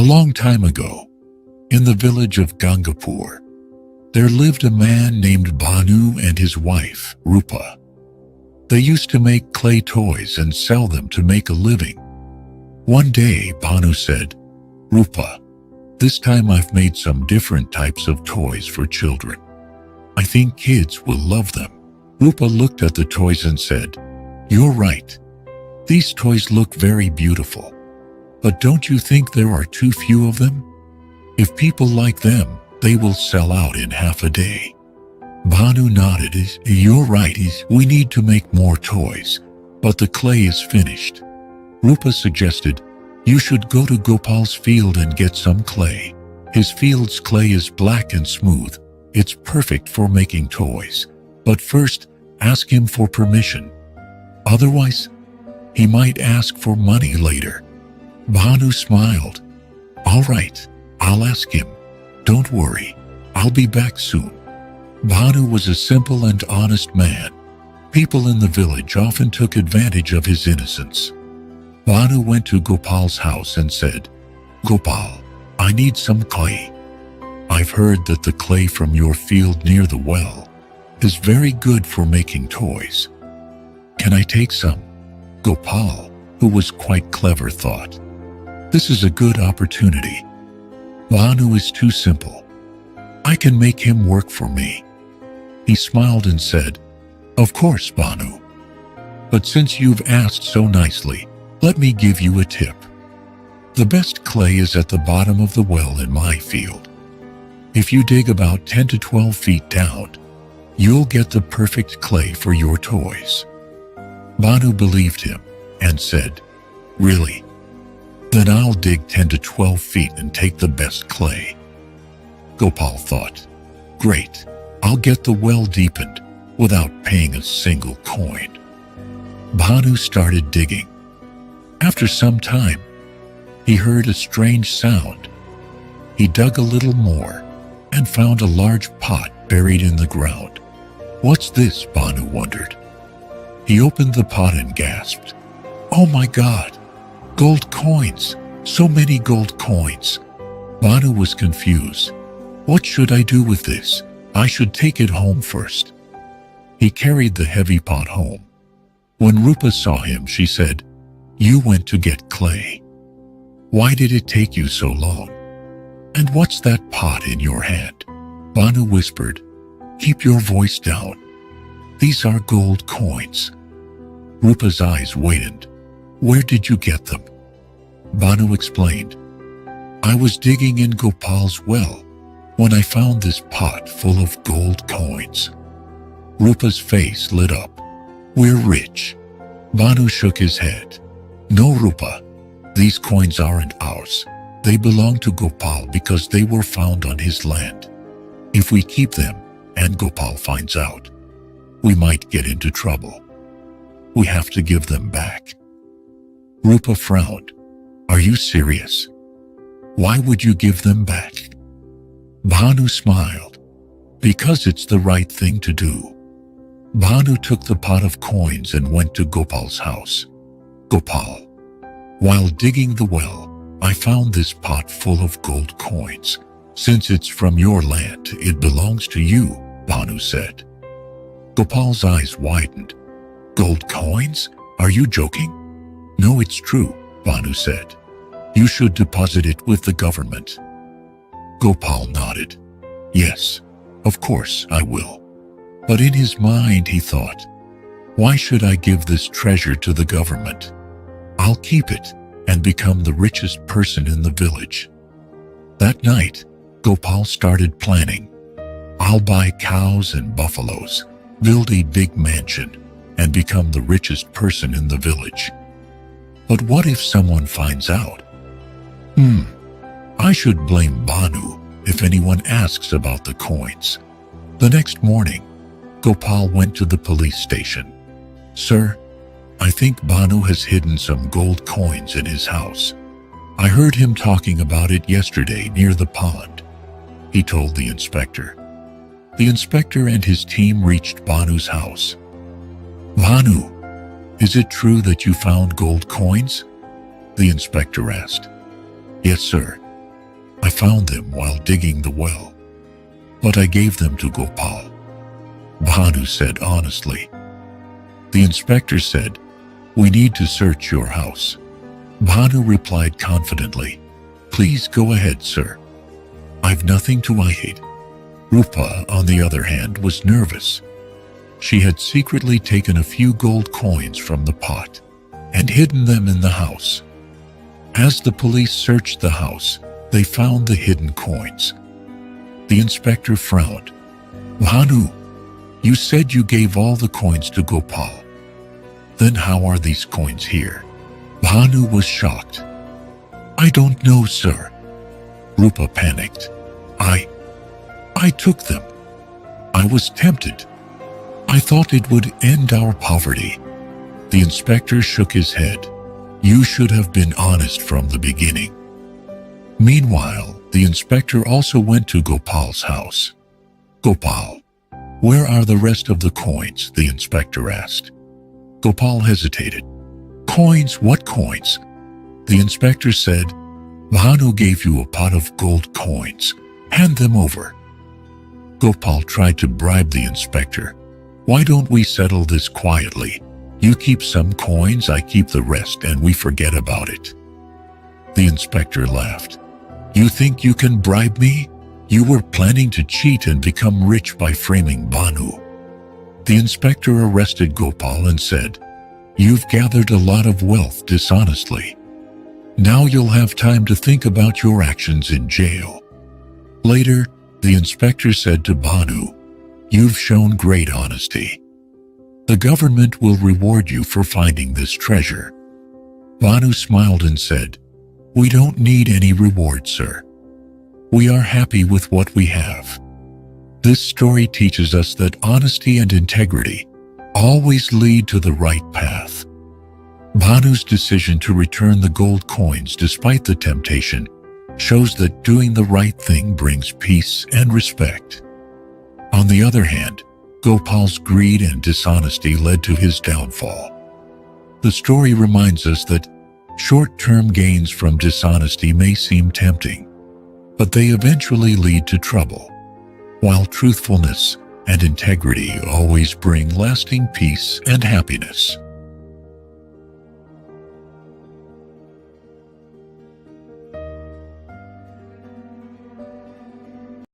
A long time ago, in the village of Gangapur, there lived a man named Bhanu and his wife, Rupa. They used to make clay toys and sell them to make a living. One day, Bhanu said, "Rupa, this time I've made some different types of toys for children. I think kids will love them." Rupa looked at the toys and said, "You're right. These toys look very beautiful. But don't you think there are too few of them? If people like them, they will sell out in half a day." Bhanu nodded. "You're right. We need to make more toys, but the clay is finished." Rupa suggested, "You should go to Gopal's field and get some clay. His field's clay is black and smooth. It's perfect for making toys. But first, ask him for permission. Otherwise, he might ask for money later." Bhanu smiled. "All right, I'll ask him. Don't worry, I'll be back soon." Bhanu was a simple and honest man. People in the village often took advantage of his innocence. Bhanu went to Gopal's house and said, "Gopal, I need some clay. I've heard that the clay from your field near the well is very good for making toys. Can I take some?" Gopal, who was quite clever, thought, "This is a good opportunity. Bhanu is too simple. I can make him work for me." He smiled and said, "Of course, Bhanu. But since you've asked so nicely, let me give you a tip. The best clay is at the bottom of the well in my field. If you dig about 10 to 12 feet down, you'll get the perfect clay for your toys." Bhanu believed him and said, "Really? Then I'll dig 10 to 12 feet and take the best clay." Gopal thought, "Great, I'll get the well deepened without paying a single coin." Bhanu started digging. After some time, he heard a strange sound. He dug a little more and found a large pot buried in the ground. "What's this?" Bhanu wondered. He opened the pot and gasped, "Oh my God! Gold coins! So many gold coins!" Bhanu was confused. "What should I do with this? I should take it home first." He carried the heavy pot home. When Rupa saw him, she said, "You went to get clay. Why did it take you so long? And what's that pot in your hand?" Bhanu whispered, "Keep your voice down. These are gold coins." Rupa's eyes widened. "Where did you get them?" Bhanu explained, "I was digging in Gopal's well when I found this pot full of gold coins." Rupa's face lit up. "We're rich." Bhanu shook his head. "No, Rupa, these coins aren't ours. They belong to Gopal because they were found on his land. If we keep them and Gopal finds out, we might get into trouble. We have to give them back." Rupa frowned. "Are you serious? Why would you give them back?" Bhanu smiled. "Because it's the right thing to do." Bhanu took the pot of coins and went to Gopal's house. "Gopal, while digging the well, I found this pot full of gold coins. Since it's from your land, it belongs to you," Bhanu said. Gopal's eyes widened. "Gold coins? Are you joking?" "No, it's true," Bhanu said. "You should deposit it with the government." Gopal nodded. "Yes, of course I will." But in his mind he thought, "Why should I give this treasure to the government? I'll keep it and become the richest person in the village." That night, Gopal started planning. "I'll buy cows and buffaloes, build a big mansion, and become the richest person in the village. But what if someone finds out? I should blame Bhanu if anyone asks about the coins." The next morning, Gopal went to the police station. "Sir, I think Bhanu has hidden some gold coins in his house. I heard him talking about it yesterday near the pond," he told the inspector. The inspector and his team reached Bhanu's house. "Bhanu, is it true that you found gold coins?" the inspector asked. "Yes, sir. found them while digging the well, but I gave them to Gopal," Bhanu said honestly. The inspector said, "We need to search your house." Bhanu replied confidently, "Please go ahead, sir. I've nothing to hide." Rupa, on the other hand, was nervous. She had secretly taken a few gold coins from the pot and hidden them in the house. As the police searched the house, they found the hidden coins. The inspector frowned. "Bhanu, you said you gave all the coins to Gopal. Then how are these coins here?" Bhanu was shocked. "I don't know, sir." Rupa panicked. I took them. I was tempted. I thought it would end our poverty." The inspector shook his head. "You should have been honest from the beginning." Meanwhile, the inspector also went to Gopal's house. "Gopal, where are the rest of the coins?" the inspector asked. Gopal hesitated. "Coins? What coins?" The inspector said, "Bhanu gave you a pot of gold coins. Hand them over." Gopal tried to bribe the inspector. "Why don't we settle this quietly? You keep some coins, I keep the rest, and we forget about it." The inspector laughed. "You think you can bribe me? You were planning to cheat and become rich by framing Bhanu." The inspector arrested Gopal and said, "You've gathered a lot of wealth dishonestly. Now you'll have time to think about your actions in jail." Later, the inspector said to Bhanu, "You've shown great honesty. The government will reward you for finding this treasure." Bhanu smiled and said, "We don't need any reward, sir. We are happy with what we have." This story teaches us that honesty and integrity always lead to the right path. Bhanu's decision to return the gold coins despite the temptation shows that doing the right thing brings peace and respect. On the other hand, Gopal's greed and dishonesty led to his downfall. The story reminds us that short-term gains from dishonesty may seem tempting, but they eventually lead to trouble, while truthfulness and integrity always bring lasting peace and happiness.